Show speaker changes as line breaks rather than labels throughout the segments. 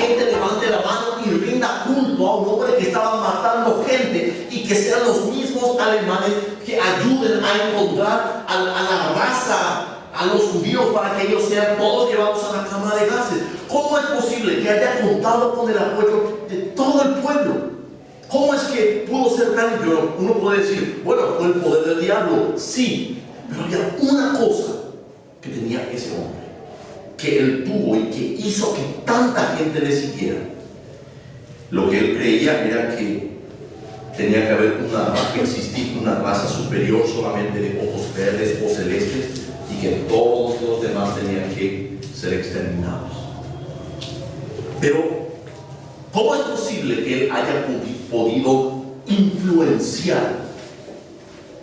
gente levante la mano y rinda culto a un hombre que estaba matando gente, y que sean los mismos alemanes que ayuden a encontrar a la raza, a los judíos, para que ellos sean todos llevados a la cámara de gases? ¿Cómo es posible que haya contado con el apoyo de todo el pueblo? ¿Cómo es que pudo ser tan limpio? Uno puede decir, bueno, fue el poder del diablo. Sí, pero había una cosa que tenía ese hombre, que él tuvo y que hizo que tanta gente le siguiera. Lo que él creía era que tenía que haber existir una raza superior solamente de ojos verdes o celestes, y que todos los demás tenían que ser exterminados. Pero ¿cómo es posible que él haya podido influenciar,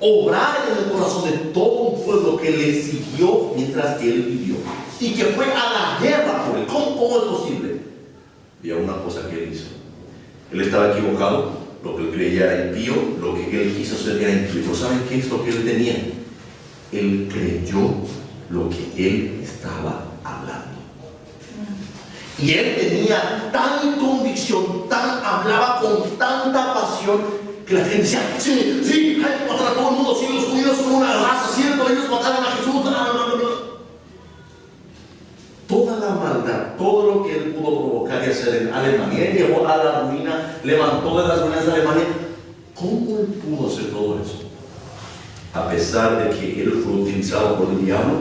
obrar en el corazón de todo un pueblo que le siguió mientras él vivió, y que fue a la guerra por él? ¿Cómo es posible? Había una cosa que él hizo. Él estaba equivocado, lo que él creía era impío, lo que él quiso hacer era impío. ¿Pero saben qué es lo que él tenía? Él creyó lo que él estaba hablando. Y él tenía tal convicción, hablaba con tanta pasión, que la gente decía, sí, hay que matar a todo el mundo, sí, los judíos son una raza, cierto, ellos mataron a Jesús. Toda la maldad, todo lo que él pudo provocar y hacer en Alemania, llevó a la ruina, levantó de las ruinas de Alemania. ¿Cómo él pudo hacer todo eso? A pesar de que él fue utilizado por el diablo,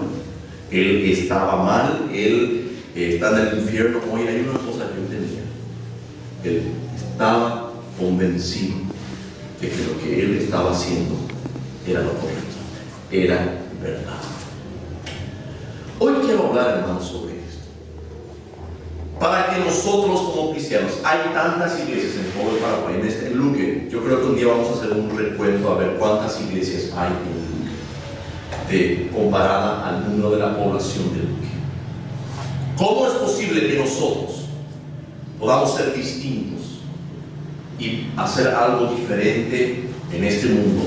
él estaba mal, él está en el infierno. Oye, hay una cosa que él tenía. Él estaba convencido de que lo que él estaba haciendo era lo correcto, era verdad. Hoy quiero hablar, hermanos, sobre esto. Para que nosotros como cristianos, hay tantas iglesias en todo el Paraguay, en Luque, yo creo que un día vamos a hacer un recuento a ver cuántas iglesias hay en Luque, comparada al número de la población de Luque. ¿Cómo es posible que nosotros podamos ser distintos y hacer algo diferente en este mundo,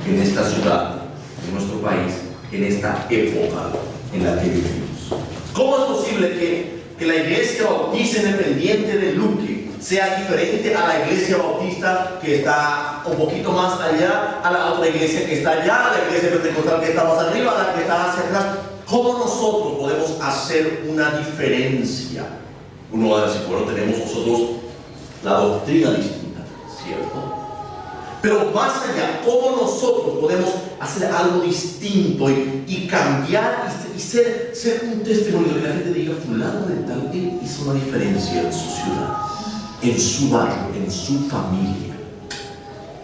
en esta ciudad, en nuestro país, en esta época en la que vivimos? ¿Cómo es posible que la iglesia bautista independiente de Luque sea diferente a la iglesia bautista que está un poquito más allá, a la otra iglesia que está allá, a la iglesia pentecostal que está más arriba, a la que está hacia atrás? ¿Cómo nosotros podemos hacer una diferencia? Uno va a decir, bueno, tenemos nosotros la doctrina distinta, ¿cierto? Pero más allá, ¿cómo nosotros podemos hacer algo distinto y cambiar y ser un testimonio de que la gente diga, fulano de tal, él hizo una diferencia en su ciudad, en su barrio, en su familia?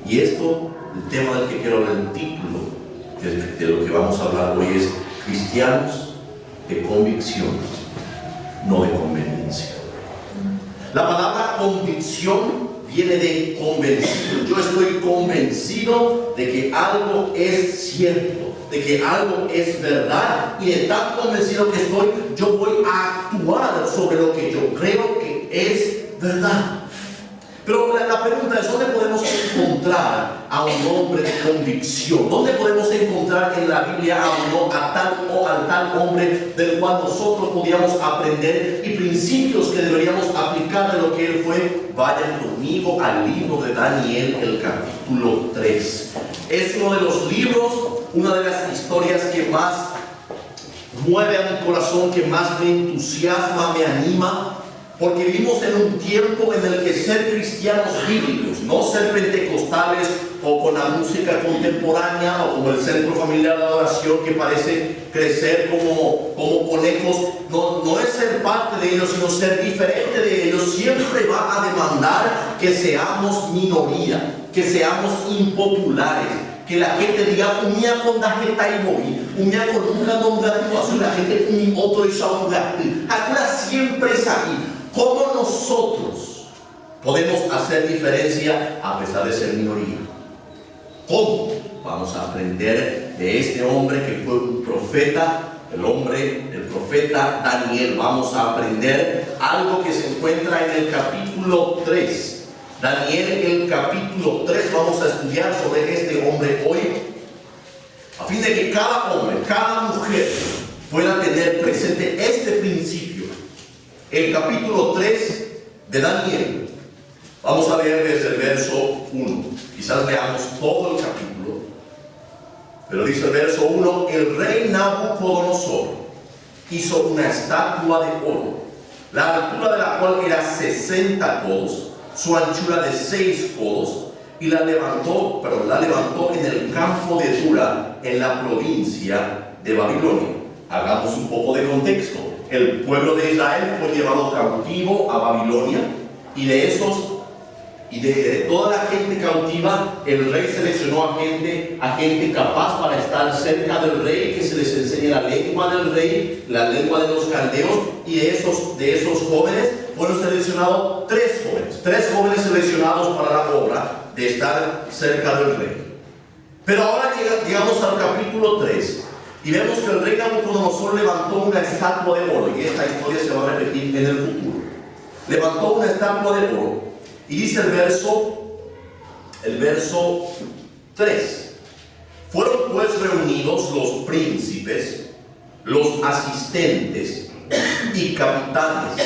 Y esto, el tema del que quiero hablar, el título de lo que vamos a hablar hoy es cristianos de convicción, no de conveniencia. La palabra convicción viene de convencido. Yo estoy convencido de que algo es cierto, de que algo es verdad, y de tan convencido que estoy, yo voy a actuar sobre lo que yo creo que es verdad. Pero la pregunta es, ¿dónde podemos encontrar a un hombre de convicción? ¿Dónde podemos encontrar en la Biblia al tal hombre del cual nosotros podíamos aprender y principios que deberíamos aplicar de lo que él fue? Vayan conmigo al libro de Daniel, el capítulo 3. Es uno de los libros, una de las historias que más mueve a mi corazón, que más me entusiasma, me anima. Porque vivimos en un tiempo en el que ser cristianos bíblicos, no ser pentecostales o con la música contemporánea o como el centro familiar de adoración que parece crecer como conejos, no es ser parte de ellos, sino ser diferente de ellos. Siempre va a demandar que seamos minoría, que seamos impopulares, que la gente diga, umia con tarjeta y móvil, umia con un canón de actuación, la gente un otro y un gato. Ahora siempre es aquí. ¿Cómo nosotros podemos hacer diferencia a pesar de ser minoría? ¿Cómo? Vamos a aprender de este hombre que fue un profeta, el profeta Daniel. Vamos a aprender algo que se encuentra en el capítulo 3. Daniel, el capítulo 3, vamos a estudiar sobre este hombre hoy, a fin de que cada hombre, cada mujer pueda tener presente este principio. El capítulo 3 de Daniel. Vamos a leer desde el verso 1. Quizás leamos todo el capítulo. Pero dice el verso 1: el rey Nabucodonosor hizo una estatua de oro, la altura de la cual era 60 codos, su anchura de 6 codos, y la levantó en el campo de Dura, en la provincia de Babilonia. Hagamos un poco de contexto. El pueblo de Israel fue llevado cautivo a Babilonia, y de toda la gente cautiva, el rey seleccionó a gente capaz para estar cerca del rey, que se les enseñe la lengua del rey, la lengua de los caldeos, y de esos jóvenes fueron seleccionados 3 jóvenes seleccionados para la obra de estar cerca del rey. Pero ahora llegamos al capítulo 3 y vemos que el rey Nabucodonosor levantó una estatua de oro, y esta historia se va a repetir en el futuro. Levantó una estatua de oro, y dice el verso 3: fueron pues reunidos los príncipes, los asistentes y capitanes,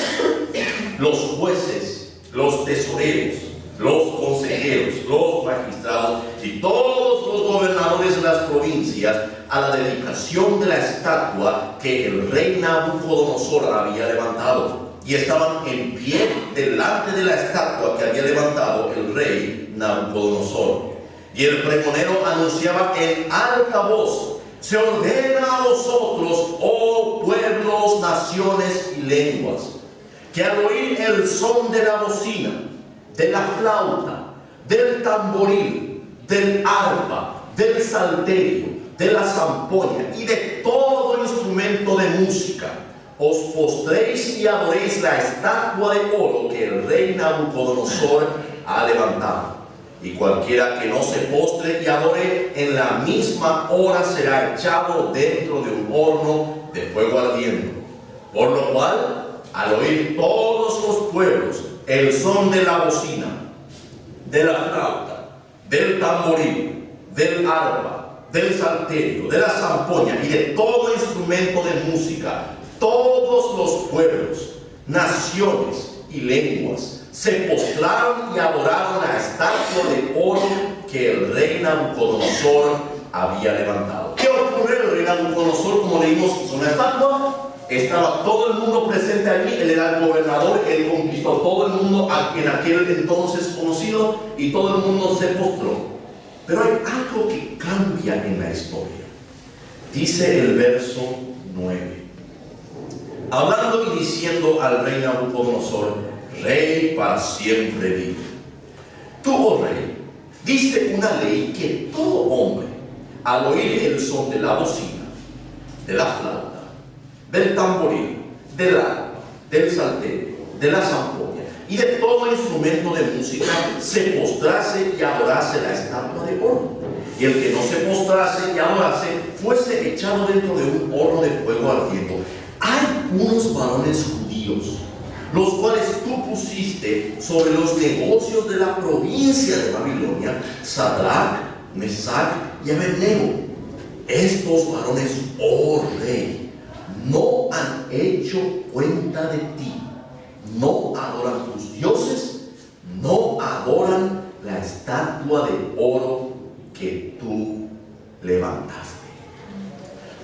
los jueces, los tesoreros, los consejeros, los magistrados y todos los gobernadores de las provincias a la dedicación de la estatua que el rey Nabucodonosor había levantado. Y estaban en pie delante de la estatua que había levantado el rey Nabucodonosor. Y el pregonero anunciaba en alta voz: se ordena a vosotros, oh pueblos, naciones y lenguas, que al oír el son de la bocina, de la flauta, del tamboril, del arpa, del salterio, de la zampoña y de todo instrumento de música, os postréis y adoréis la estatua de oro que el rey Nabucodonosor ha levantado. Y cualquiera que no se postre y adore, en la misma hora será echado dentro de un horno de fuego ardiente. Por lo cual, al oír todos los pueblos el son de la bocina, de la flauta, del tamboril, del arpa, del salterio, de la zampoña y de todo instrumento de música, todos los pueblos, naciones y lenguas se postraron y adoraron la estatua de oro que el rey Nabucodonosor había levantado. ¿Qué ocurrió? El rey Nabucodonosor, como leímos, hizo una estatua. Estaba todo el mundo presente allí. Él era el gobernador, él conquistó todo el mundo en aquel entonces conocido, y todo el mundo se postró. Pero hay algo que cambia en la historia. Dice el verso 9: hablando y diciendo al rey Nabucodonosor: rey para siempre vive. Tú, oh rey, diste una ley que todo hombre, al oír el son de la bocina, de la flauta, del tamboril, del arpa, del salterio, de la zampoña y de todo instrumento de música, se postrase y adorase la estatua de oro. Y el que no se postrase y adorase, fuese echado dentro de un horno de fuego ardiendo. Hay unos varones judíos, los cuales tú pusiste sobre los negocios de la provincia de Babilonia, Sadrach, Mesach y Abednego. Estos varones, oh rey, no han hecho cuenta de ti, no adoran tus dioses, no adoran la estatua de oro que tú levantaste.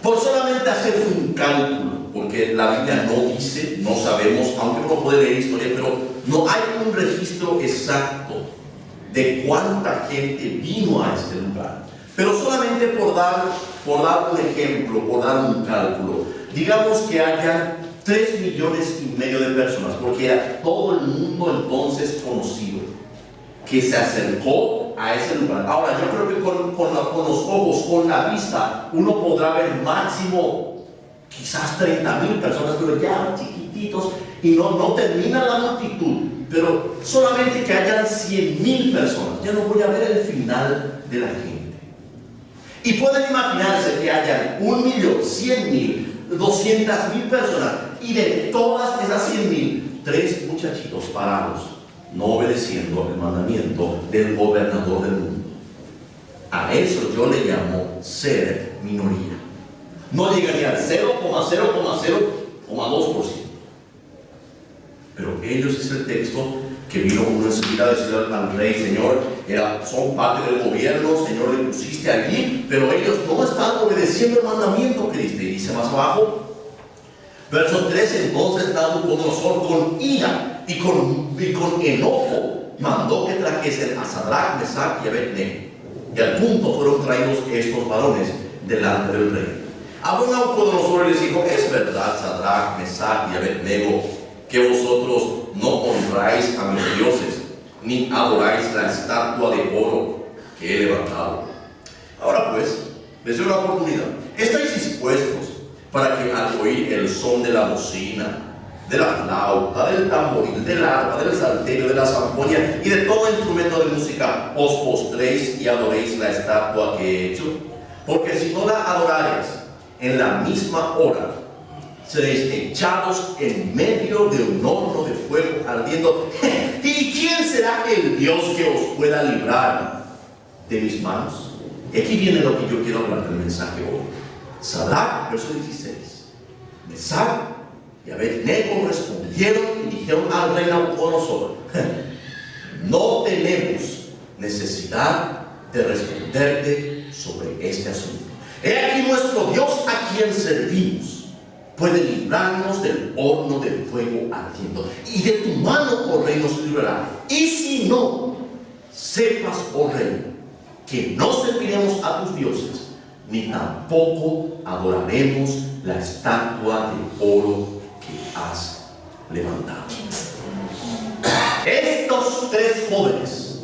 Por solamente hacer un cálculo, porque la Biblia no dice, no sabemos, aunque uno puede leer historia, pero no hay un registro exacto de cuánta gente vino a este lugar. Pero solamente por dar un ejemplo, por dar un cálculo, digamos que hayan 3,5 millones de personas, porque era todo el mundo entonces conocido que se acercó a ese lugar. Ahora, yo creo que con los ojos, con la vista, uno podrá ver máximo quizás 30,000 personas, pero ya chiquititos, y no termina la multitud, pero solamente que hayan 100,000 personas. Ya no voy a ver el final de la gente. Y pueden imaginarse que hayan 1,000,000, 100,000, 200,000 personas, y de todas esas 100,000, 3 muchachitos parados, no obedeciendo el mandamiento del gobernador del mundo. A eso yo le llamo ser minoría. No llegaría al 0,0,0,2%. Pero ellos, dice el texto, que vino uno enseguida a decir al rey: Señor, son parte del gobierno, Señor, le pusiste allí, pero ellos no están obedeciendo el mandamiento que diste. Y dice más abajo, verso 13: entonces Nabucodonosor con ira y con enojo mandó que trajesen a Sadrach, Mesach y Abednego. Y al punto fueron traídos estos varones delante del rey. Habló Nabucodonosor y les dijo: es verdad, Sadrach, Mesach y Abednego, que vosotros no honráis a mis dioses, ni adoráis la estatua de oro que he levantado. Ahora pues, les doy una oportunidad. ¿Estáis dispuestos para que al oír el son de la bocina, de la flauta, del tamboril, del arpa, del salterio, de la zampoña y de todo instrumento de música, os postréis y adoréis la estatua que he hecho? Porque si no la adoraréis, en la misma hora seréis echados en medio de un horno de fuego ardiendo. ¿Y quién será el Dios que os pueda librar de mis manos? Y aquí viene lo que yo quiero hablar del mensaje hoy. Sadrach, verso 16, Mesach y Abednego respondieron y dijeron al rey Nabucodonosor: no tenemos necesidad de responderte sobre este asunto. He aquí nuestro Dios, a quien servimos, puede librarnos del horno de fuego ardiendo, y de tu mano, oh rey, nos librará. Y si no, sepas, oh rey, que no serviremos a tus dioses, ni tampoco adoraremos la estatua de oro que has levantado. Estos tres jóvenes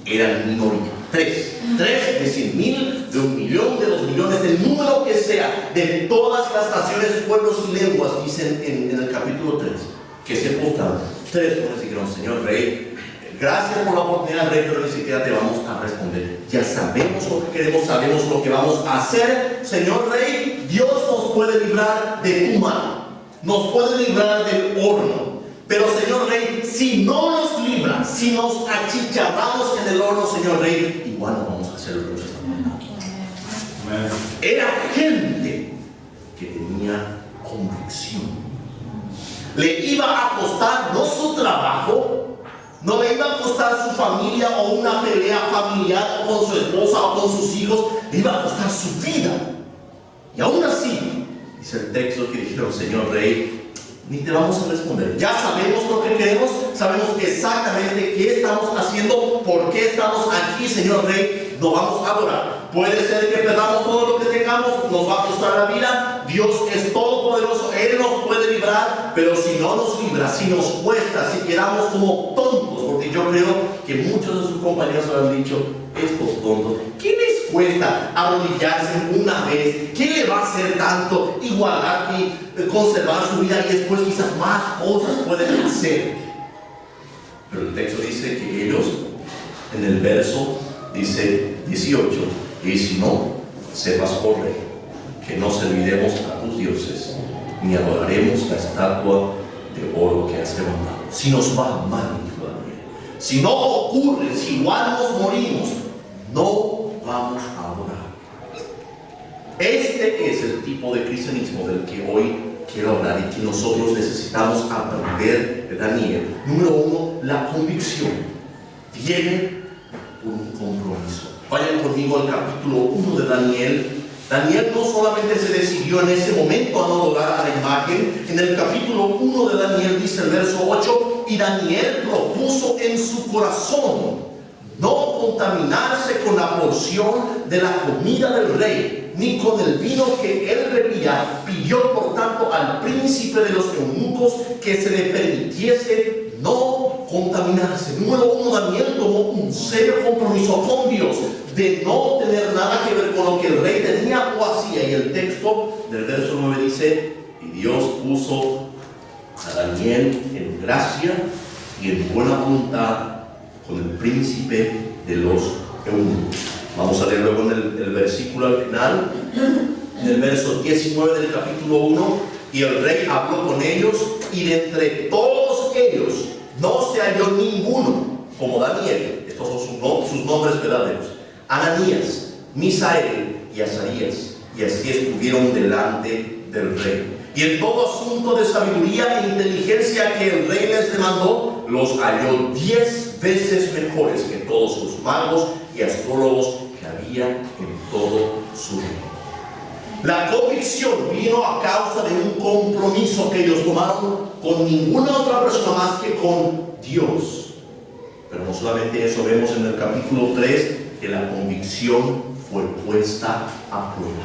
eran minoría. Tres de 100,000, de 1,000,000, de 2,000,000, del número que sea, de todas las naciones, pueblos y lenguas, dicen en el capítulo 3, que se postraron. Tres jóvenes dijeron: Señor rey, gracias por la oportunidad, rey, pero ni siquiera te vamos a responder. Ya sabemos lo que queremos, sabemos lo que vamos a hacer. Señor rey, Dios nos puede librar de tu mano, nos puede librar del horno. Pero, Señor rey, si no nos libra, si nos achicharramos en el horno, Señor rey, igual no vamos a hacer lo que nos está mandando. Era gente que tenía convicción. Le iba a costar no su trabajo, no le iba a costar su familia o una pelea familiar con su esposa o con sus hijos, le iba a costar su vida. Y aún así, dice el texto que dijeron: Señor rey, ni te vamos a responder. Ya sabemos lo que queremos, sabemos exactamente qué estamos haciendo, por qué estamos aquí, Señor rey, nos vamos a adorar. Puede ser que perdamos todo lo que tengamos, nos va a costar la vida. Dios es todopoderoso, Él nos puede librar, pero si no nos libra, si nos cuesta, si quedamos como tontos, porque yo creo que muchos de sus compañeros han dicho: estos tontos, ¿qué les cuesta arrodillarse una vez? ¿Qué le va a hacer tanto? Y guardar y conservar su vida, y después quizás más cosas pueden hacer. Pero el texto dice que ellos, en el verso dice 18: y si no, sepas, oh rey, que no serviremos a tus dioses, ni adoraremos la estatua de oro que has levantado. Si nos va mal, dijo Daniel, si no ocurre, si igual nos morimos, no vamos a adorar. Este es el tipo de cristianismo del que hoy quiero hablar y que nosotros necesitamos aprender de Daniel. Número uno, la convicción viene por un compromiso. Vayan conmigo al capítulo 1 de Daniel. Daniel no solamente se decidió en ese momento a no adorar a la imagen. En el capítulo 1 de Daniel dice el verso 8: y Daniel propuso en su corazón no contaminarse con la porción de la comida del rey, ni con el vino que él bebía. Pidió por tanto al príncipe de los eunucos que se le permitiese no contaminarse. Número uno, Daniel tomó un serio compromiso con Dios de no tener nada que ver con lo que el rey tenía o hacía. Y el texto del verso 9 dice: y Dios puso a Daniel en gracia y en buena voluntad con el príncipe de los eunucos. Vamos a leer luego en el versículo al final, en el verso 19 del capítulo 1: y el rey habló con ellos, y de entre todos ellos no se halló ninguno como Daniel. Estos son sus nombres verdaderos: Ananías, Misael y Azarías. Y así estuvieron delante del rey. Y en todo asunto de sabiduría e inteligencia que el rey les demandó, los halló 10 veces mejores que todos los magos y astrólogos que había en todo su reino. La convicción vino a causa de un compromiso que ellos tomaron con ninguna otra persona más que con Dios. Pero no solamente eso, vemos en el capítulo 3 que la convicción fue puesta a prueba.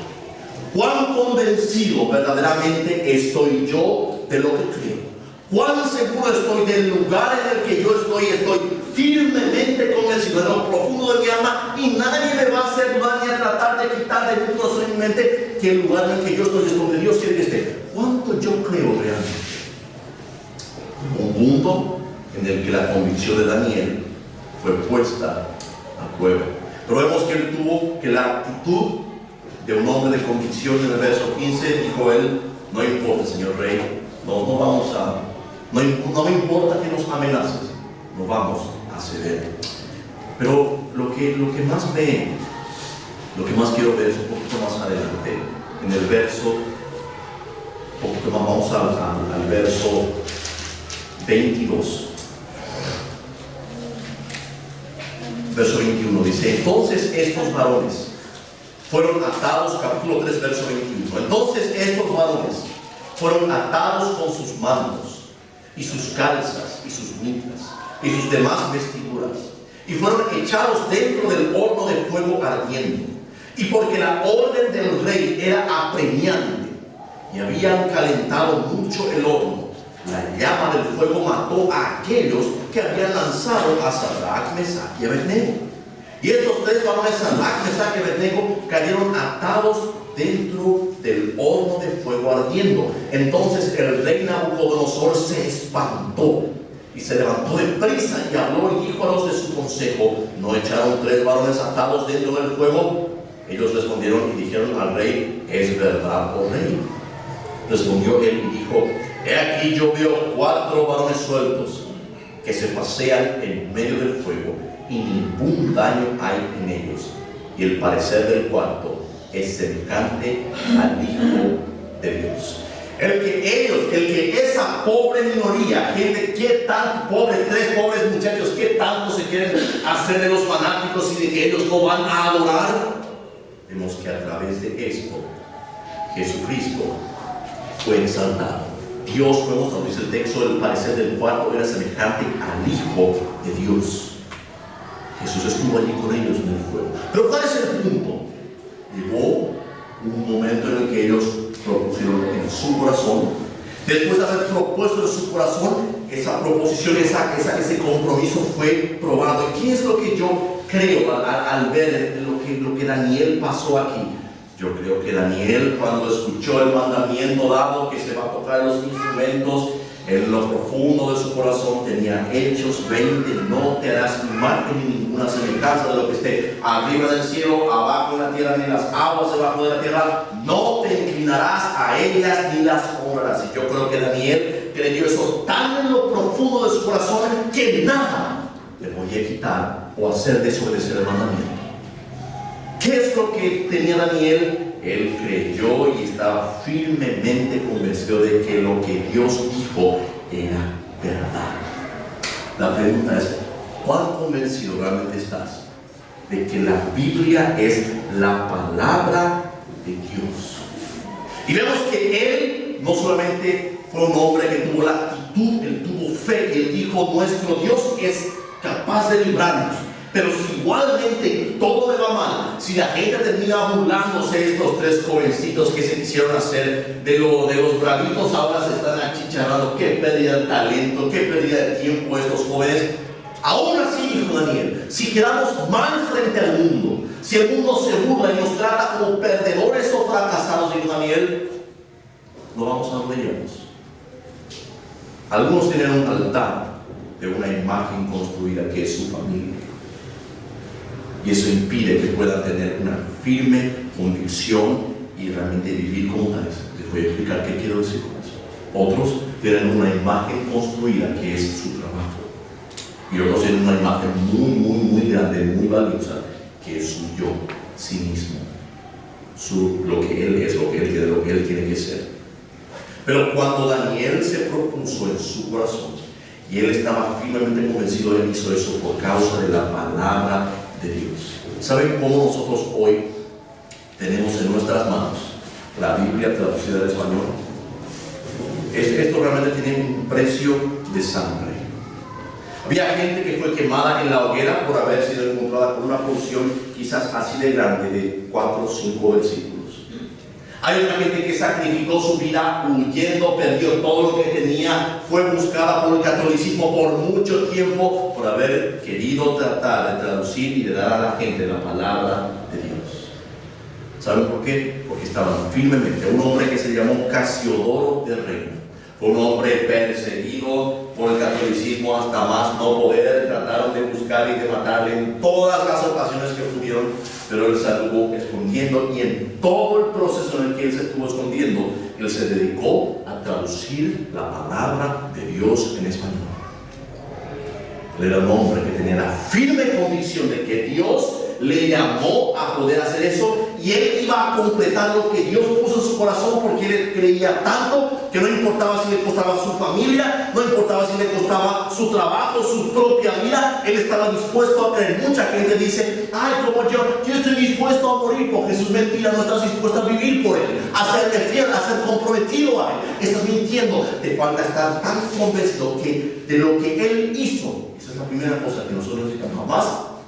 ¿Cuán convencido verdaderamente estoy yo de lo que creo? ¿Cuán seguro estoy del lugar en el que yo estoy? Estoy firmemente convencido en lo profundo de mi alma, y nadie me va a hacer dudar ni a tratar de quitar de mi corazón y mi mente que el lugar en el que yo estoy es donde Dios quiere que esté. ¿Cuánto yo creo realmente? Un punto en el que la convicción de Daniel fue puesta a prueba. Pero vemos que él tuvo que la actitud de un hombre de convicción. En el verso 15 dijo él: no importa, señor rey, no me importa que nos amenaces, no vamos a ceder. Pero lo que más quiero ver es un poquito más adelante, en el verso, un poquito más, vamos al verso 22. Verso 21 dice: entonces estos varones fueron atados, capítulo 3, verso 21. Entonces estos varones fueron atados con sus mantos, y sus calzas, y sus mitras, y sus demás vestiduras, y fueron echados dentro del horno de fuego ardiendo. Y porque la orden del rey era apremiante, y habían calentado mucho el horno, la llama del fuego mató a aquellos que habían lanzado a Sadrach, Mesach y Abednego. Y estos 3 varones, Sadrach, Mesach y Abednego, cayeron atados dentro del horno de fuego ardiendo. Entonces el rey Nabucodonosor se espantó y se levantó de prisa y habló y dijo a los de su consejo: ¿no echaron 3 varones atados dentro del fuego? Ellos respondieron y dijeron al rey: es verdad, oh rey. Respondió él y dijo: he aquí yo veo 4 varones sueltos que se pasean en medio del fuego, y ningún daño hay en ellos. Y el parecer del cuarto es semejante al Hijo de Dios. El que esa pobre minoría, gente que tan pobre, 3 pobres muchachos, que tanto se quieren hacer de los fanáticos y de que ellos no van a adorar, vemos que a través de esto Jesucristo fue exaltado. Dios, como nos dice el texto, el parecer del cuarto era semejante al Hijo de Dios. Jesús estuvo allí con ellos en el fuego. Pero ¿cuál es el punto? Llegó un momento en el que ellos propusieron en su corazón. Después de haber propuesto en su corazón, esa proposición, ese compromiso fue probado. ¿Y qué es lo que yo creo al ver lo que Daniel pasó aquí? Yo creo que Daniel, cuando escuchó el mandamiento dado que se va a tocar los instrumentos, en lo profundo de su corazón tenía Hechos 20: no te harás imagen ni ninguna semejanza de lo que esté arriba del cielo, abajo en la tierra, ni las aguas debajo de la tierra. No te inclinarás a ellas ni las honrarás. Y yo creo que Daniel creyó eso tan en lo profundo de su corazón que nada le podía quitar o hacer desobedecer el mandamiento. ¿Qué es lo que tenía Daniel? Él creyó y estaba firmemente convencido de que lo que Dios dijo era verdad. La pregunta es: ¿cuán convencido realmente estás de que la Biblia es la palabra de Dios? Y vemos que él no solamente fue un hombre que tuvo la actitud, él tuvo fe, y él dijo: nuestro Dios es capaz de librarnos. Pero si igualmente todo le va mal, si la gente termina burlándose de estos 3 jovencitos que se quisieron hacer de los bravitos, ahora se están achicharrando, qué pérdida de talento, qué pérdida de tiempo estos jóvenes. Aún así, dijo Daniel, si quedamos mal frente al mundo, si el mundo se burla y nos trata como perdedores o fracasados, dijo Daniel, no vamos a humillarnos. Algunos tienen un altar de una imagen construida que es su familia. Y eso impide que puedan tener una firme convicción y realmente vivir como tales. Les voy a explicar qué quiero decir con eso. Otros tienen una imagen construida que es su trabajo. Y otros tienen una imagen muy grande, muy valiosa, que es su yo, sí mismo. Lo que él es, lo que él quiere, lo que él tiene que ser. Pero cuando Daniel se propuso en su corazón, y él estaba firmemente convencido, él hizo eso por causa de la palabra de Dios. ¿Saben cómo nosotros hoy tenemos en nuestras manos la Biblia traducida al español? Esto realmente tiene un precio de sangre. Había gente que fue quemada en la hoguera por haber sido encontrada con una porción quizás así de grande, de 4 o 5 versículos. Hay otra gente que sacrificó su vida huyendo, perdió todo lo que tenía, fue buscada por el catolicismo por mucho tiempo por haber querido tratar de traducir y de dar a la gente la palabra de Dios. ¿Saben por qué? Porque estaban firmemente. Un hombre que se llamó Casiodoro de Reino fue un hombre perseguido por el catolicismo hasta más no poder. Trataron de buscar y de matarle en todas las ocasiones que pudieron, pero él se estuvo escondiendo, y en todo el proceso en el que él se estuvo escondiendo, él se dedicó a traducir la palabra de Dios en español. Él era un hombre que tenía la firme convicción de que Dios le llamó a poder hacer eso, y él iba a completar lo que Dios puso en su corazón, porque él creía tanto que no importaba si le costaba su familia, no importaba si le costaba su trabajo, su propia vida, él estaba dispuesto a creer. Mucha gente dice: ay, como yo estoy dispuesto a morir por Jesús. Mentira, no estás dispuesto a vivir por él, a serle fiel, a ser comprometido a él. Estás mintiendo. Te falta estar tan convencido que de lo que él hizo. Esa es la primera cosa que nosotros necesitamos. Jamás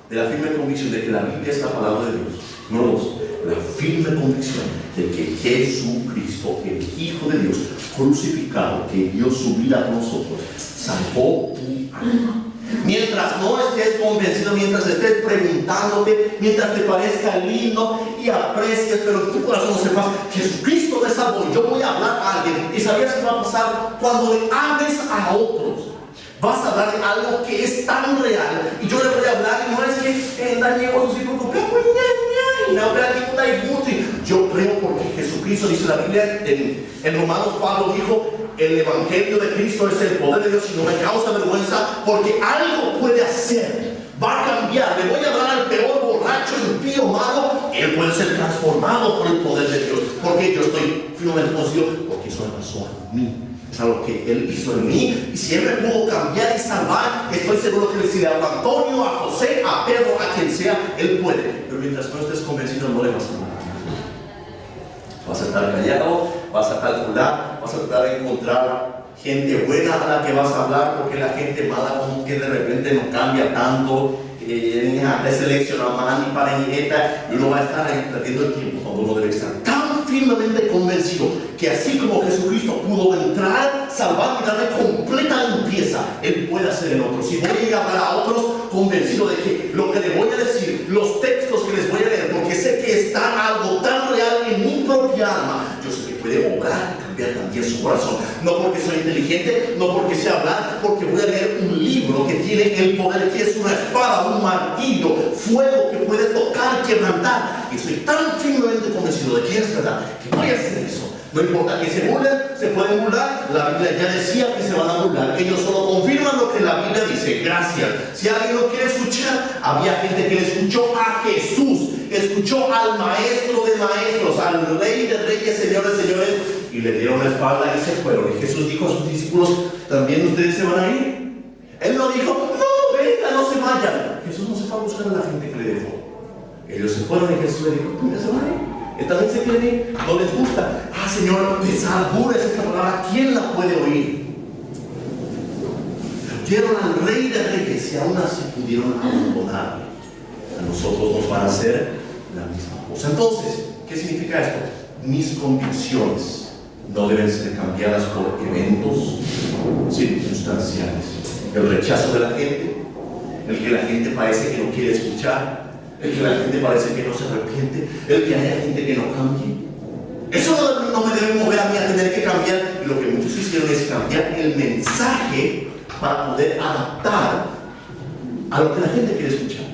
de la firme convicción de que la Biblia es la palabra de Dios. Número 2, la firme convicción de que Jesucristo, el Hijo de Dios crucificado, que dio su vida por nosotros, salvó tu alma. Mientras no estés convencido, mientras estés preguntándote, mientras te parezca lindo y aprecies, pero en tu corazón no sepas: Jesucristo me salvó, yo voy a hablar a alguien. ¿Y sabías qué va a pasar? Cuando le hables a otros, vas a hablar de algo que es tan real. Y yo le voy a hablar, y no es que Daniel o sus hijos, yo creo porque Jesucristo, dice la Biblia en Romanos, Pablo dijo: el Evangelio de Cristo es el poder de Dios y no me causa vergüenza, porque algo puede hacer, va a cambiar. Le voy a hablar al peor borracho, impío, malo, él puede ser transformado por el poder de Dios, porque yo estoy firmemente convencido, porque eso me pasó a mí. Es algo que él hizo en mí, y si él me pudo cambiar y salvar, estoy seguro que si le habla a Antonio, a José, a Pedro, a quien sea, él puede. Pero mientras no estés convencido, no le vas a hablar. Vas a estar callado, vas a calcular, vas a tratar de encontrar gente buena a la que vas a hablar, porque la gente mala como que de repente no cambia tanto, te selecciona más ni para ni neta, y uno va a estar ahí perdiendo el tiempo cuando uno debe estar tan firmemente convencido que así como Jesucristo pudo entrar, salvar y darle completa limpieza, él puede hacer en otros. Y voy a ir a hablar a otros convencido de que lo que les voy a decir, los textos que les voy a leer, porque sé que está algo tan real en mi propia alma, yo sé que puede obrar y cambiar también su corazón. No porque soy inteligente, no porque sé hablar, porque voy a leer un libro que tiene el poder, que es una espada, un martillo, fuego que puede tocar, quebrantar. Y estoy tan firmemente convencido de que es verdad, que voy a hacer eso. No importa que se burlen, se pueden burlar. La Biblia ya decía que se van a burlar. Ellos solo confirman lo que la Biblia dice. Gracias. Si alguien no quiere escuchar, había gente que le escuchó a Jesús, escuchó al maestro de maestros, al rey de reyes, señores de señores, y le dieron la espalda y se fueron. Y Jesús dijo a sus discípulos: ¿también ustedes se van a ir? Él no dijo: no, venga, no se vayan. Jesús no se fue a buscar a la gente que le dejó. Ellos se fueron y Jesús le dijo: ¿tú se van a ir? Él también se quiere ir, no les gusta. Ah, Señor, desargures esta palabra, ¿quién la puede oír? Oyeron al Rey de Reyes y aún así pudieron abandonarle. A nosotros nos van a hacer la misma cosa. Entonces, ¿qué significa esto? Mis convicciones no deben ser cambiadas por eventos circunstanciales. El rechazo de la gente, el que la gente parece que no quiere escuchar, el que la gente parece que no se arrepiente, el que haya gente que no cambie. Eso no me debe mover a mí a tener que cambiar. Y lo que muchos hicieron es cambiar el mensaje para poder adaptar a lo que la gente quiere escuchar.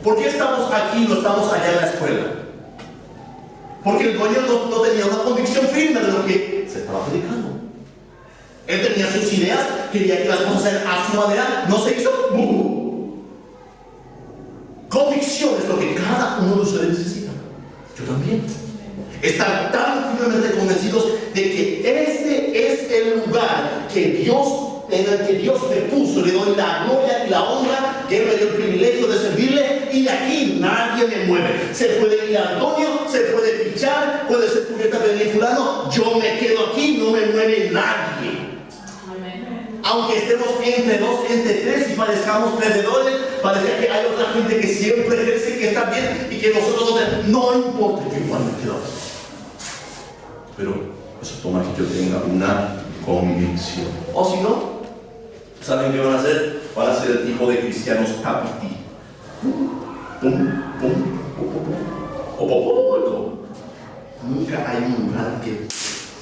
¿Por qué estamos aquí y no estamos allá en la escuela? Porque el dueño no tenía una convicción firme de lo que se estaba predicando. Él tenía sus ideas, quería que las cosas sean a su manera, no se hizo. Convicción es lo que cada uno de ustedes necesita. Yo también. Estar tan firmemente convencidos de que este
lugar que Dios, en el que Dios me puso. Le doy la gloria y la honra, que Él me dio el privilegio de servirle, y de aquí nadie me mueve. Se puede ir Antonio, se puede pichar, puede ser cubierta de venir fulano, yo me quedo aquí, no me mueve nadie. Aunque estemos entre dos, entre tres y parezcamos perdedores, parece que hay otra gente que siempre ejerce que está bien y que nosotros no importa, yo igual me quedo. Pero eso toma que yo tenga una convicción. O si no, ¿saben qué van a hacer? Van a ser el tipo de cristianos tapití. Nunca hay un lugar que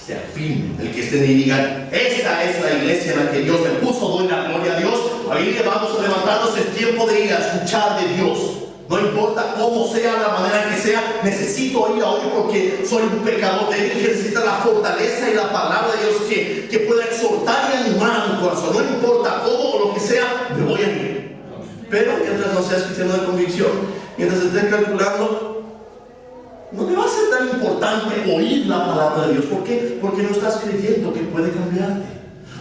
se afirme, el que estén y digan, esta es la iglesia en la que Dios me puso, doy la gloria a Dios. Ahí vamos a levantarnos, es tiempo de ir a escuchar de Dios. No importa cómo sea, la manera que sea, necesito ir a oír porque soy un pecador débil que necesita la fortaleza y la palabra de Dios que pueda exhortar y animar a mi corazón. No importa cómo o lo que sea, me voy a ir. Pero mientras no seas cristiano de convicción, mientras estés calculando, no te va a ser tan importante oír la palabra de Dios. ¿Por qué? Porque no estás creyendo que puede cambiarte.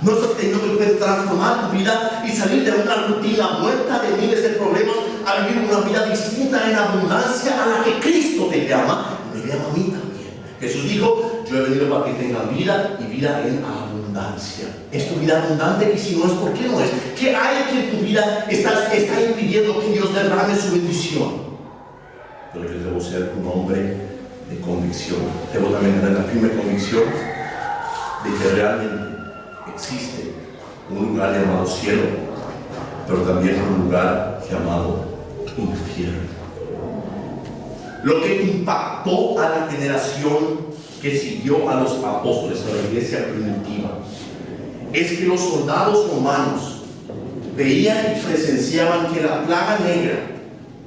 No estás creyendo que puede transformar tu vida y salir de una rutina muerta de miles de problemas a vivir una vida distinta en abundancia a la que Cristo te llama y me llama a mí también. Jesús dijo, yo he venido para que tengan vida y vida en abundancia. ¿Es tu vida abundante? Y si no es, ¿por qué no es? ¿Qué hay que en tu vida está impidiendo que Dios derrame su bendición? Pero yo debo ser un hombre de convicción. Debo también tener la firme convicción de que realmente existe un lugar llamado cielo, pero también un lugar llamado infierno. Lo que impactó a la generación que siguió a los apóstoles, a la iglesia primitiva, es que los soldados romanos veían y presenciaban que la plaga negra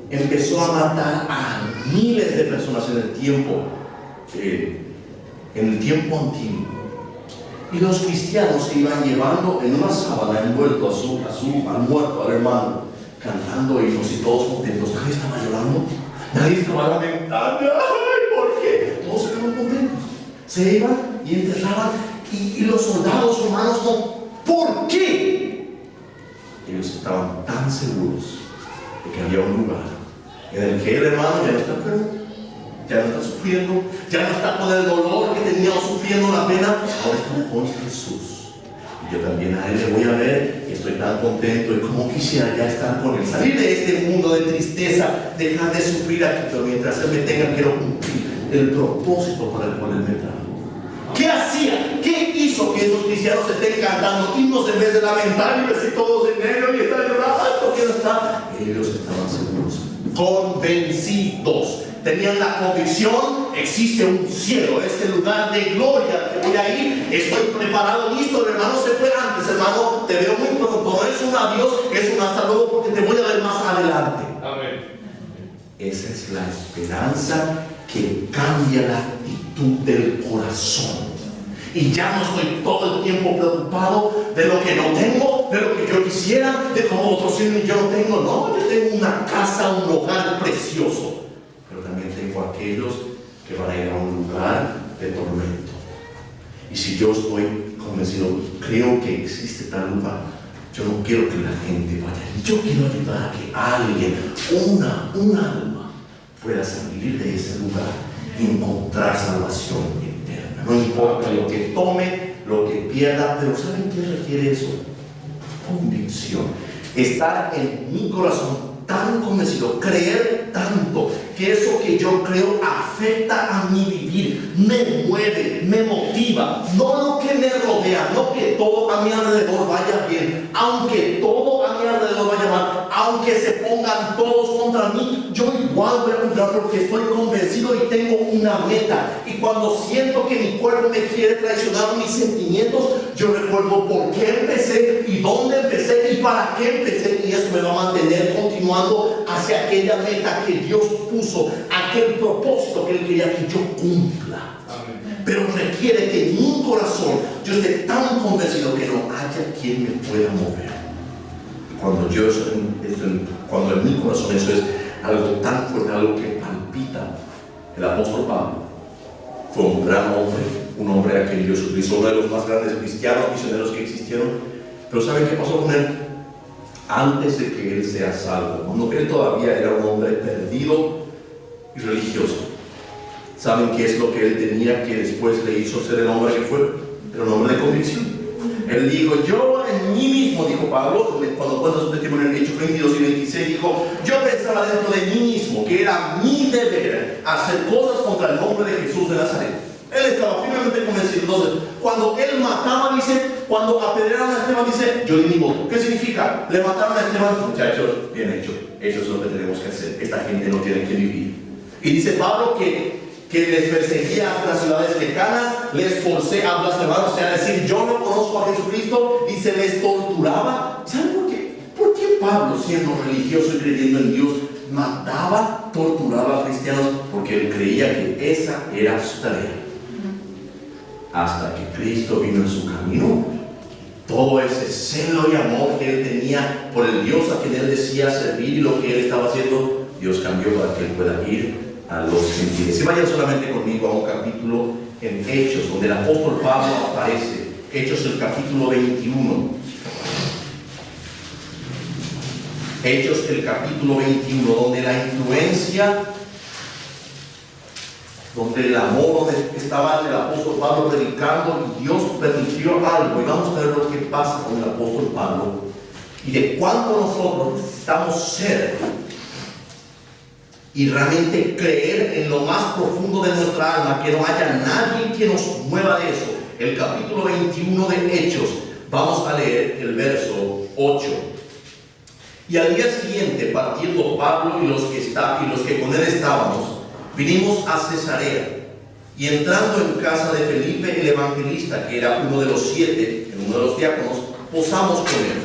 empezó a matar a miles de personas en el tiempo antiguo. Y los cristianos se iban llevando en una sábana envuelto al muerto, al hermano, cantando himnos y todos contentos. Nadie estaba llorando, nadie estaba lamentando. ¡Ay, por qué! Todos estaban contentos. Se iban y enterraban. Y los soldados romanos no. ¿Por qué? Ellos estaban tan seguros de que había un lugar en el que el hermano ya no está enfermo, ya no está sufriendo, ya no está con el dolor que tenía o sufriendo la pena, ahora está con Jesús. Y yo también a Él le voy a ver y estoy tan contento y como quisiera ya estar con Él, salir de este mundo de tristeza, dejar de sufrir aquí, pero mientras Él me tenga quiero cumplir el propósito para el cual Él me trajo. ¿Qué hacía? ¿Qué hizo que esos cristianos estén cantando himnos en vez de lamentar y verse todos en negro y estar llorando? ¿Por qué no está? Ellos estaban seguros, convencidos, tenían la convicción, existe un cielo, este lugar de gloria, que voy a ir, estoy preparado, listo. El hermano se fue antes, hermano, te veo muy pronto, no es un adiós, es un hasta luego porque te voy a ver más adelante. Amén. Esa es la esperanza que cambia la actitud del corazón. Y ya no estoy todo el tiempo preocupado de lo que no tengo, de lo que yo quisiera, de cómo otros tienen y yo no tengo. No, yo tengo una casa, un hogar precioso. Pero también tengo aquellos que van a ir a un lugar de tormento. Y si yo estoy convencido, creo que existe tal lugar, yo no quiero que la gente vaya. Yo quiero ayudar a que alguien, un alma, pueda salir de ese lugar y encontrar salvación eterna. No importa lo que tome, lo que pierda, pero ¿saben qué requiere eso? Convicción. Estar en mi corazón tan convencido, creer tanto que eso que yo creo afecta a mi vivir, me mueve, me motiva. No lo que me rodea, no que todo a mi alrededor vaya bien, aunque todo a mi alrededor vaya mal, aunque se pongan todos contra mí, yo igual voy a luchar porque estoy convencido y tengo una meta. Y cuando siento que mi cuerpo me quiere traicionar, mis sentimientos, yo recuerdo por qué empecé y dónde empecé y para qué empecé, y eso me va a mantener continuando hacia aquella meta que Dios puso, aquel propósito que Él quería que yo cumpla. Amén. Pero requiere que en mi corazón yo esté tan convencido que no haya quien me pueda mover. Cuando en mi corazón eso es algo tan fuerte, algo que palpita. El apóstol Pablo fue un gran hombre,
un hombre a quien Dios utilizó, uno de los más grandes cristianos misioneros que existieron. Pero ¿saben qué pasó con él? Antes de que él sea salvo, cuando él todavía era un hombre perdido y religioso, ¿saben qué es lo que él tenía que después le hizo ser el hombre que fue? Era un hombre de convicción. Él dijo, yo en mí mismo, dijo Pablo, cuando cuenta su testimonio en Hechos 22 y 26, dijo, yo pensaba dentro de mí mismo que era mi deber hacer cosas contra el nombre de Jesús de Nazaret. Él estaba firmemente convencido. Entonces, cuando él mataba, dice, cuando apedrearon a Esteban, dice, yo di mi voto. ¿Qué significa? Le mataron a Esteban, muchachos, bien hecho, eso es lo que tenemos que hacer. Esta gente no tiene que vivir. Y dice Pablo que les perseguía hasta las ciudades lejanas, les forcé a blasfemar, o sea, a decir, yo no conozco a Jesucristo, y se les torturaba. ¿Saben por qué? ¿Por qué Pablo, siendo religioso y creyendo en Dios, mataba, torturaba a cristianos? Porque él creía que esa era su tarea. Hasta que Cristo vino en su camino, todo ese celo y amor que él tenía por el Dios a quien él decía servir y lo que él estaba haciendo, Dios cambió para que él pueda ir a los gentiles. Y vayan solamente conmigo a un capítulo en Hechos, donde el apóstol Pablo aparece. Hechos, el capítulo 21. Hechos, el capítulo 21, donde la influencia, donde el amor, donde estaba el apóstol Pablo predicando, y Dios permitió algo. Y vamos a ver lo que pasa con el apóstol Pablo y de cuánto nosotros necesitamos ser y realmente creer en lo más profundo de nuestra alma, que no haya nadie que nos mueva de eso. El capítulo 21 de Hechos, vamos a leer el verso 8. Y al día siguiente, partiendo Pablo y los que con él estábamos, vinimos a Cesarea, y entrando en casa de Felipe el evangelista, que era uno de los 7, uno de los diáconos, posamos con él.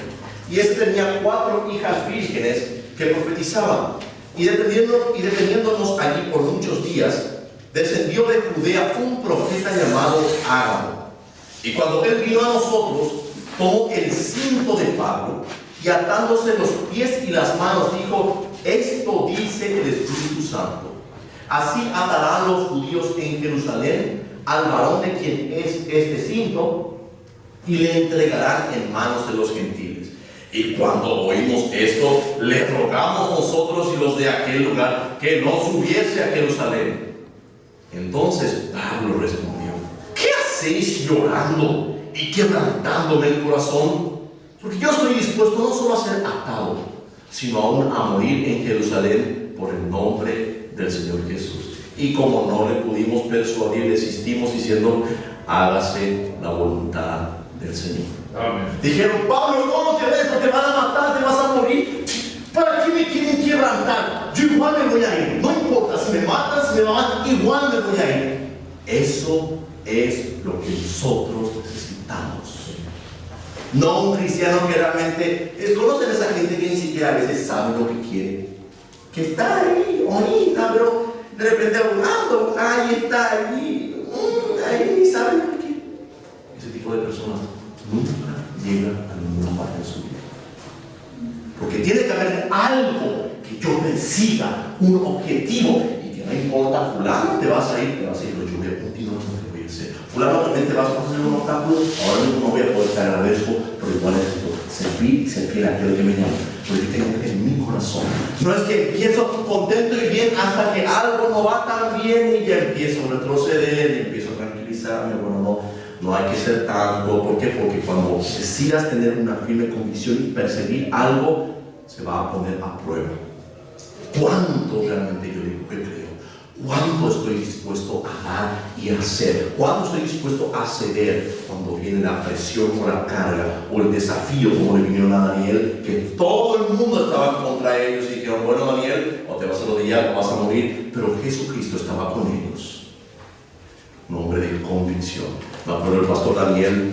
Y él tenía 4 hijas vírgenes que profetizaban. Y deteniéndonos allí por muchos días, descendió de Judea un profeta llamado Ágabo. Y cuando él vino a nosotros, tomó el cinto de Pablo y atándose los pies y las manos, dijo, esto dice el Espíritu Santo. Así atarán los judíos en Jerusalén al varón de quien es este cinto y le entregarán en manos de los gentiles. Y cuando oímos esto, le rogamos nosotros y los de aquel lugar que no subiese a Jerusalén. Entonces Pablo respondió, ¿qué hacéis llorando y quebrantándome el corazón? Porque yo estoy dispuesto no solo a ser atado, sino aún a morir en Jerusalén por el nombre del Señor Jesús. Y como no le pudimos persuadir, desistimos diciendo, hágase la voluntad del Señor. Amén. Dijeron, Pablo, no te ves, te van a matar, te vas a morir. ¿Para qué me quieren quebrantar? Yo igual me voy a ir. No importa si me matan, si me matan, igual me voy a ir. Eso es lo que nosotros necesitamos. No un cristiano que realmente conocen a esa gente que ni siquiera a veces sabe lo que quiere, que está ahí, bonita, pero de repente hablando, ahí está allí, ahí ni sabe lo que quiere. Ese tipo de personas nunca llega a ninguna parte de su vida, porque tiene que haber algo que yo persiga, un objetivo, y que no importa, fulano te vas a ir, pero yo voy a continuar lo que voy a hacer. Fulano también te vas a hacer un obstáculo, ahora mismo no voy a poder caer al riesgo, pero igual necesito servir y ser fiel a aquel que me llama, porque tengo en mi corazón. No es que empiezo contento y bien hasta que algo no va tan bien y ya empiezo a retroceder y empiezo a tranquilizarme. Bueno, no hay que ser tanto. ¿Por qué? Porque cuando decidas tener una firme convicción y perseguir algo, se va a poner a prueba. ¿Cuánto realmente yo digo que creo? ¿Cuánto estoy dispuesto a dar y a hacer? ¿Cuánto estoy dispuesto a ceder cuando viene la presión o la carga o el desafío, como le vinieron a Daniel, que todo el mundo estaba contra ellos y dijeron, bueno, Daniel, o te vas a rodillar o vas a morir? Pero Jesucristo estaba con ellos. Un hombre de convicción. Me acuerdo el pastor Daniel,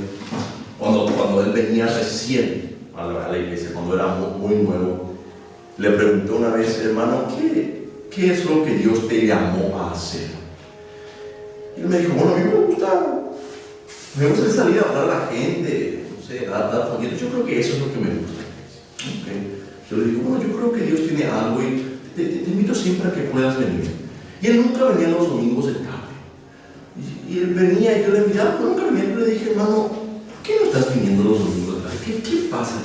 cuando él venía recién a la iglesia, cuando era muy nuevo, le pregunté una vez, hermano, ¿qué es lo que Dios te llamó a hacer? Y él me dijo, bueno, a mí me gusta salir a hablar a la gente, no sé, dar folletos. Yo creo que eso es lo que me gusta. Okay. Yo le digo, bueno, yo creo que Dios tiene algo y te invito siempre a que puedas venir. Y él nunca venía los domingos de tarde. Y Y él venía y yo le miraba con un cariño y le dije, hermano, ¿por qué no estás viniendo los domingos? ¿Qué pasa?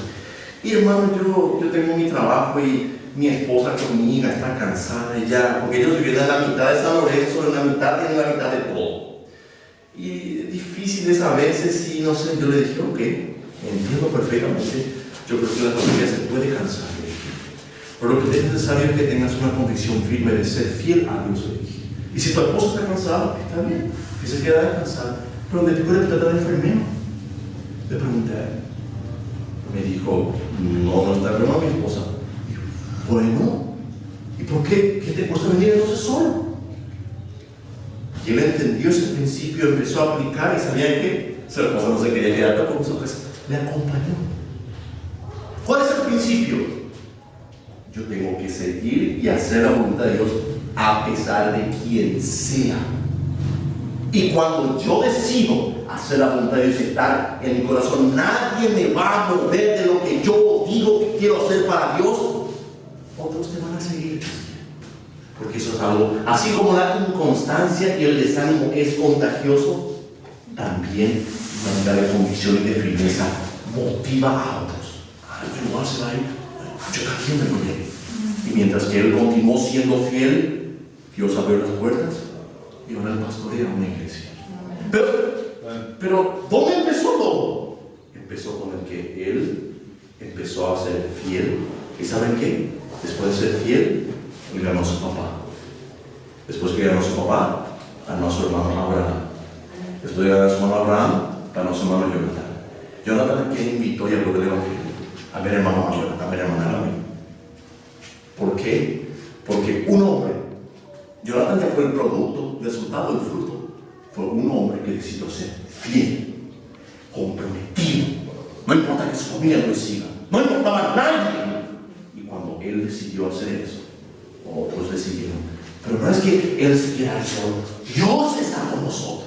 Y hermano, yo tengo mi trabajo y mi esposa conmigo está cansada y ya, porque ellos viven en la mitad de San Lorenzo, en la mitad de todo. Y es difícil a veces y no sé, yo le dije, ok, entiendo perfectamente, yo creo que la familia se puede cansar. Pero lo que es necesario es que tengas una convicción firme de ser fiel a Dios. Y si tu esposo está cansado, está bien, que se quede descansado. Pero me dijo, ¿le tratar de enfermero? Le pregunté a él. Me dijo, no está enferma mi esposa. Dijo, bueno, ¿y por qué? ¿Qué te cuesta venir entonces solo? Y él entendió ese principio, empezó a aplicar y sabía que su esposa no se quería quedar con su casa. Le acompañó. ¿Cuál es el principio? Yo tengo que seguir y hacer la voluntad de Dios a pesar de quien sea. Y cuando yo decido hacer la voluntad de Dios y estar en mi corazón, nadie me va a mover de lo que yo digo que quiero hacer para Dios. Otros te van a seguir. Porque eso es algo, así como la inconstancia y el desánimo es contagioso, también una manera de convicción y de firmeza motiva a otros. Ay, igual se va a ir, yo también me voy a ir. Y mientras que él continuó siendo fiel, Dios abrió las puertas y ahora el pastorea una iglesia. Pero ¿dónde empezó todo? Empezó con el que él empezó a ser fiel. ¿Y saben qué? Después de ser fiel, él ganó a su papá. Después que ganó a su papá, ganó a su hermano Abraham. Después de ganar a su hermano Abraham, ganó a su hermano Jonathan. Jonathan, ¿quién invitó y habló del evangelio? A mi hermano mayor, a mi hermana David. ¿Por qué? Porque un hombre, Jonathan ya fue el producto, el resultado del fruto, fue un hombre que decidió ser fiel, comprometido. No importa que su familia lo siga, no importaba nadie. Y cuando él decidió hacer eso, otros le siguieron. Pero no es que él siguiera solo, Dios está con nosotros.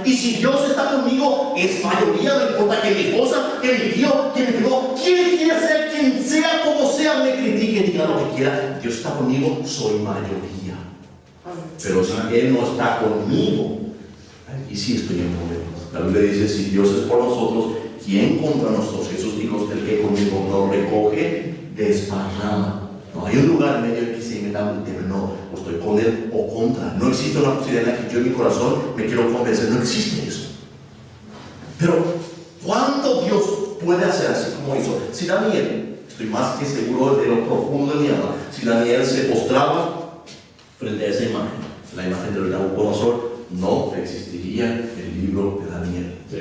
Y si Dios está conmigo, es mayoría, no importa que mi esposa, que mi tío, que mi primo, quien quiera ser, quien sea, como sea, me critique, diga lo que quiera. Dios está conmigo, soy mayoría. Pero si Él no está conmigo, y sí estoy en problemas. La Biblia dice, si Dios es por nosotros, ¿quién contra nosotros? Jesús dijo, el que conmigo no recoge, desparrama. No hay un lugar en medio en que se me da un tema, no, o estoy con él o contra. No existe una posibilidad en la que yo en mi corazón me quiero convencer, no existe eso. Pero, ¿cuánto Dios puede hacer así como hizo? Si Daniel, estoy más que seguro de lo profundo de mi alma, si Daniel se postraba frente a esa imagen, la imagen del Nabucodonosor, no existiría el libro de Daniel. Sí.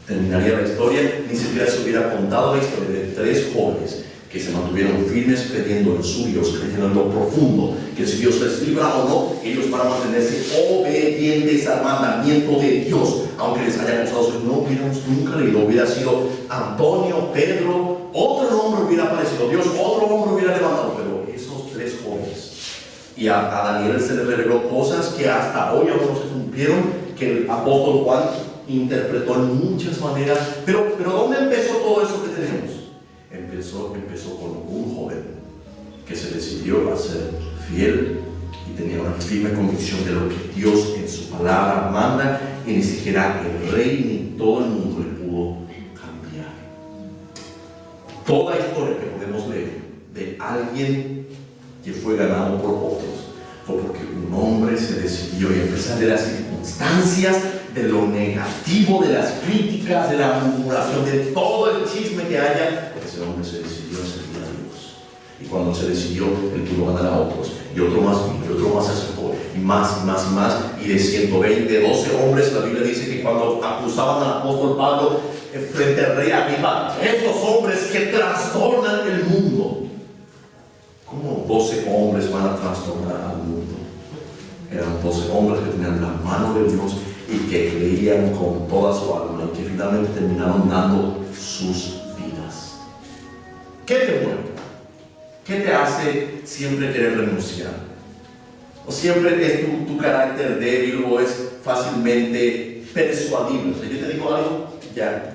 Terminaría la historia, ni siquiera se hubiera contado la historia de 3 jóvenes que se mantuvieron firmes creyendo en su Dios, creyendo en lo profundo, que si Dios les libra o no, ellos van a mantenerse obedientes al mandamiento de Dios, aunque les haya costado. No hubiéramos nunca leído, hubiera sido Antonio, Pedro, otro nombre hubiera aparecido, Dios, otro hombre hubiera levantado, pero esos 3 jóvenes. Y a Daniel se le reveló cosas que hasta hoy aún no se cumplieron, que el apóstol Juan interpretó en muchas maneras. Pero ¿dónde empezó todo eso que tenemos? Empezó con un joven que se decidió a ser fiel y tenía una firme convicción de lo que Dios en su palabra manda, y ni siquiera el rey ni todo el mundo le pudo cambiar. Toda historia que podemos leer de alguien que fue ganado por otros fue porque un hombre se decidió, y a pesar de las circunstancias, de lo negativo, de las críticas, de la murmuración, de todo el chisme que haya, ese hombre se decidió a servir a Dios. Y cuando se decidió, él pudo ganar a otros, y otro más, y otro más se acercó, y más, y más, y más. Y de 120, 12 hombres, la Biblia dice que cuando acusaban al apóstol Pablo frente al rey Agripa, estos hombres que trastornan el mundo. ¿Cómo 12 hombres van a trastornar al mundo? Eran 12 hombres que tenían la mano de Dios y que creían con toda su alma, y que finalmente terminaron dando sus vidas. ¿Qué te mueve? ¿Qué te hace siempre querer renunciar? ¿O siempre es tu carácter débil, o es fácilmente persuadible? O sea, yo te digo algo, ya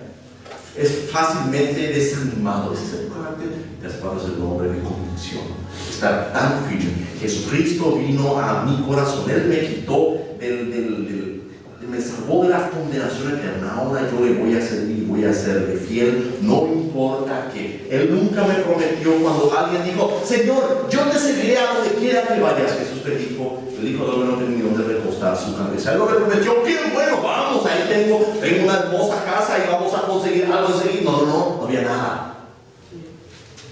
es fácilmente desanimado. Ese es tu carácter, te hace falta ser un hombre de convicción, estar tan firme. Jesucristo vino a mi corazón, Él me quitó del
salvó de la condenación eterna. Ahora yo le voy a servir, voy a serle fiel, no importa qué. Él nunca me prometió cuando alguien dijo, Señor, yo te seguiré a donde quiera que vayas. Jesús le dijo no tenía donde recostar su cabeza. Él no me prometió, qué bueno, vamos, ahí tengo una hermosa casa y vamos a conseguir algo enseguida. No había nada.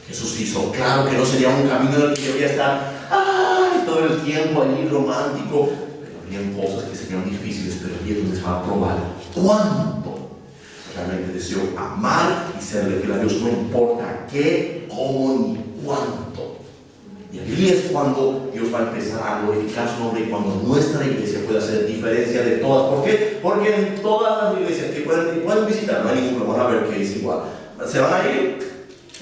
Jesús hizo claro que no sería un camino en el que debía estar todo el tiempo allí romántico, pero habían cosas que serían difíciles, pero allí es donde se va a probar cuánto realmente deseo amar y serle fiel a Dios, no importa qué, cómo ni cuánto. Y allí es cuando Dios va a empezar a glorificar su nombre y cuando nuestra iglesia puede hacer diferencia de todas. ¿Por qué? Porque en todas las iglesias que pueden visitar, no hay ningún problema, van a ver que es igual. Se van a ir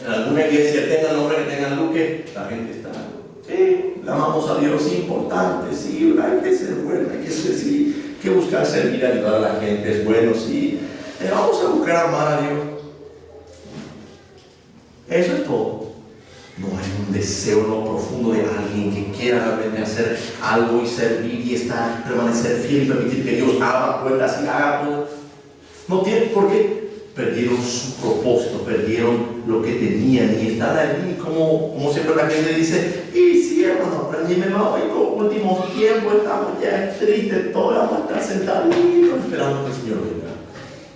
en alguna iglesia, tengan nombre, que tengan Luque, la gente está, sí, le amamos a Dios, sí, importante, sí, hay que ser bueno, hay que ser, sí, hay que buscar servir, ayudar a la gente, es bueno, sí, vamos a buscar amar a Dios. Eso es todo. No hay un deseo en lo profundo de alguien que quiera realmente hacer algo y servir y estar, permanecer fiel y permitir que Dios abra puertas y haga todo. No tiene por qué. Perdieron su propósito, perdieron lo que tenían y están allí como siempre la gente dice, y sí, hermano, aprendíme más, en los últimos tiempos estamos ya tristes, todos vamos a estar sentados esperando que el Señor venga.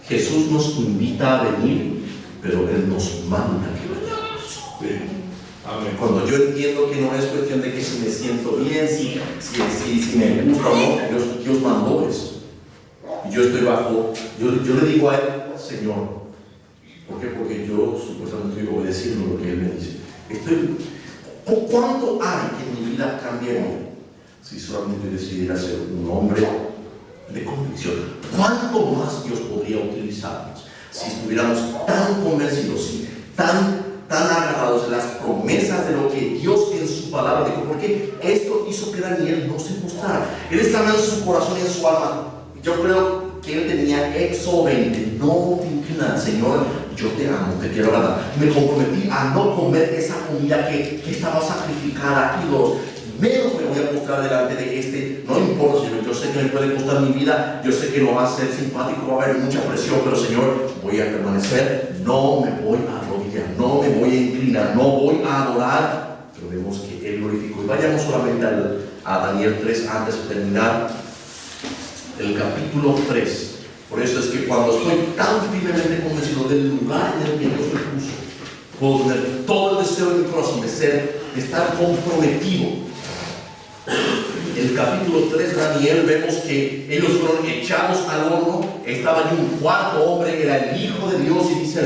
Jesús nos invita a venir, pero Él nos manda que vayamos. Amén. Cuando yo entiendo que no es cuestión de que si me siento bien, si me gusta o no, Dios mandó eso. Y yo estoy yo le digo a Él, Señor, ¿por qué? Porque yo supuestamente estoy obedeciendo lo que Él me dice. ¿Cuánto hay que mi vida cambie hoy si solamente decidiera ser un hombre de convicción? ¿Cuánto más Dios podría utilizarnos si estuviéramos tan convencidos y tan agarrados de las promesas de lo que Dios en su palabra dijo? Porque esto hizo que Daniel no se mostrara. Él estaba en su corazón y en su alma. Yo creo que él tenía Éxodo 20, no te inclinas, Señor, yo te amo, te quiero agradar. Me comprometí a no comer esa comida que estaba sacrificada a ídolos. Menos me voy a mostrar delante de no importa, Señor, yo sé que me puede costar mi vida, yo sé que no va a ser simpático, va a haber mucha presión, pero Señor, voy a permanecer, no me voy a arrodillar, no me voy a inclinar, no voy a adorar. Pero vemos que Él glorificó. Y vayamos solamente a Daniel 3 antes de terminar. El capítulo 3. Por eso es que cuando estoy tan firmemente convencido del lugar en el que Dios me puso, puedo tener todo el deseo de mi corazón de estar comprometido. El capítulo 3 de Daniel vemos que ellos fueron echados al horno. Estaba allí un cuarto hombre que era el Hijo de Dios, y dice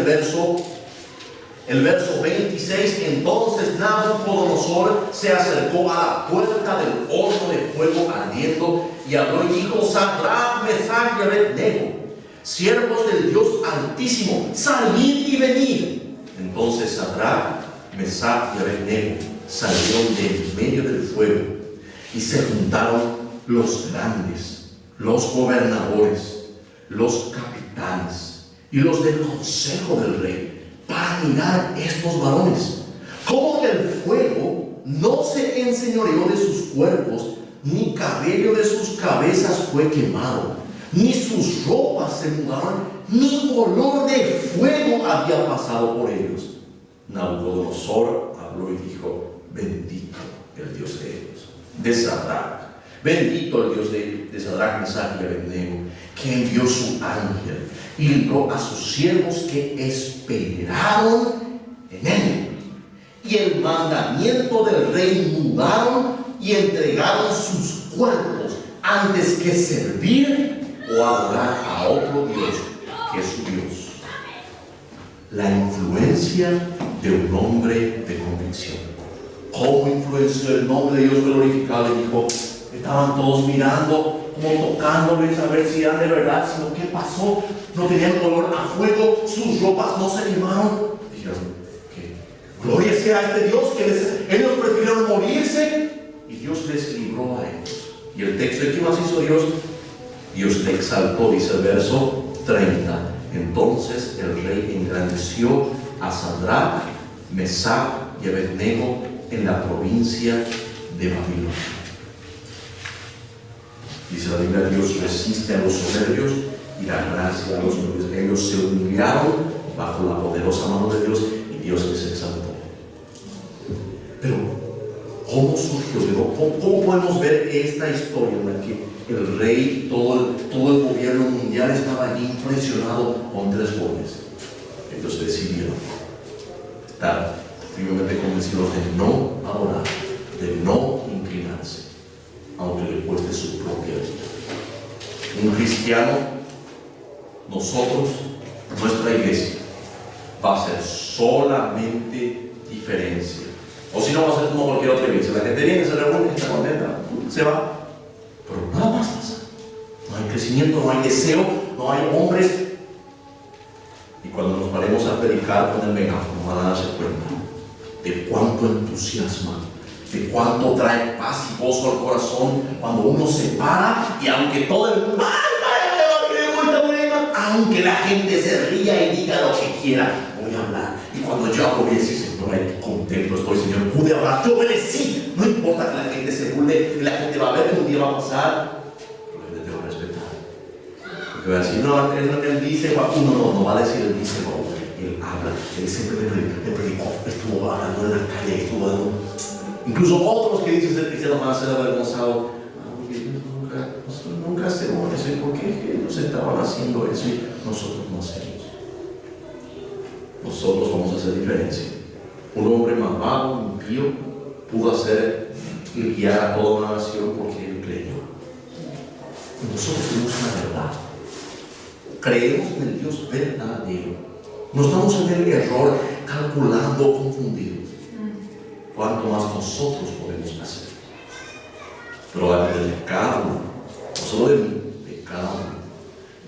el verso 26, entonces Nabucodonosor se acercó a la puerta del horno de fuego ardiendo y habló y dijo, Sadrach, Mesach y Abednego, siervos del Dios Altísimo, salid y venid. Entonces Sadrach, Mesach y Abednego salieron de en medio del fuego y se juntaron los grandes, los gobernadores, los capitanes y los del consejo del rey, para mirar estos varones, como que el fuego no se enseñoreó de sus cuerpos, ni cabello de sus cabezas fue quemado, ni sus ropas se mudaron, ni olor de fuego había pasado por ellos. Nabucodonosor habló y dijo, bendito el Dios de ellos, de Sadrach, bendito el Dios de Sadrach, Mesach y Abednego, que envió su ángel y libró a sus siervos que esperaron en él. Y el mandamiento del rey mudaron y entregaron sus cuerpos antes que servir o adorar a otro Dios que es su Dios. La influencia de un hombre de convicción. ¿Cómo influenció el nombre de Dios glorificado? Y dijo, estaban todos mirando, como tocándoles a ver si eran de verdad, sino qué pasó. No tenían olor a fuego, sus ropas no se quemaron. Dijeron, que gloria sea a este Dios, que ellos prefirieron morirse y Dios les libró a ellos. Y el texto de qué más hizo Dios, Dios le exaltó, dice el verso 30. Entonces el rey engrandeció a Sadrach, Mesach y Abednego en la provincia de Babilonia.
Dice la Biblia, Dios resiste a los soberbios y da gracia a los humildes. Ellos se humillaron bajo la poderosa mano de Dios y Dios les exaltó. Pero, ¿cómo surgió? ¿Cómo podemos ver esta historia en la que el rey, todo el gobierno mundial estaba allí impresionado con 3 jóvenes? Ellos decidieron estar firmemente convencidos de no adorar, de no inclinarse, aunque le cueste su propia vida. Un cristiano, nosotros, nuestra iglesia, va a ser solamente diferencia. O si no, va a ser como cualquier otra iglesia. La gente viene, se reúne, está contenta, se va. Pero nada más pasa. No hay crecimiento, no hay deseo, no hay hombres. Y cuando nos paremos a predicar con el megáfono, van a darse cuenta de cuánto entusiasma, de cuánto trae paz y gozo al corazón cuando uno se para y aunque todo el mundo, aunque la gente se ría y diga lo que quiera, voy a hablar. Y cuando yo hablo, voy a decir, Señor, contento estoy, Señor, pude hablar, yo obedecí. No importa que la gente se burle, y la gente va a ver que un día va a pasar, pero la gente te va a respetar. Porque va a decir, no, él dice, no va a decir, él dice, no, él habla, él siempre me predicó, estuvo hablando en la calle, estuvo dando. Incluso otros que dicen ser cristianos van a ser avergonzados. Nunca hacemos eso. ¿Y por qué ellos estaban haciendo eso y nosotros no hacemos? Nosotros vamos a hacer diferencia. Un hombre malvado, impío, pudo hacer y guiar a toda una nación porque él creyó. Nosotros tenemos una verdad. Creemos en el Dios verdadero. No estamos en el error, calculando, confundidos. Cuanto más nosotros podemos hacer. Pero antes del pecado, no solo de mí, de cada uno,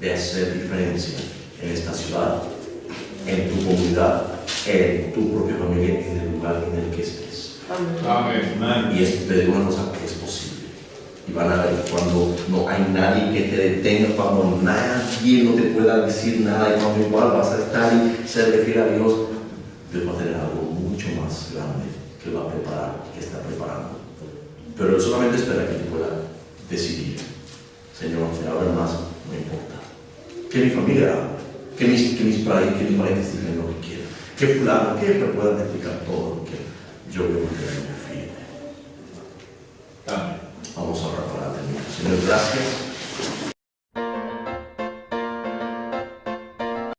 de hacer diferencia en esta ciudad, en tu comunidad, en tu propia familia, en el lugar en el que estés. Amén. Y es de una cosa que es posible. Y van a ver cuando no hay nadie que te detenga, cuando nadie no te pueda decir nada, y cuando igual vas a estar y serle fiel a Dios, Dios va a tener algo mucho más grande que va a preparar, que está preparando. Pero Él solamente espera que tú puedas decidir. Señor, ahora más no importa. Que mi familia haga, que mis parientes digan lo que quieran, que fulano, que me puedan explicar todo lo que yo voy a mantenerme firme. Amén. Vamos a orar para terminar. Señor, gracias.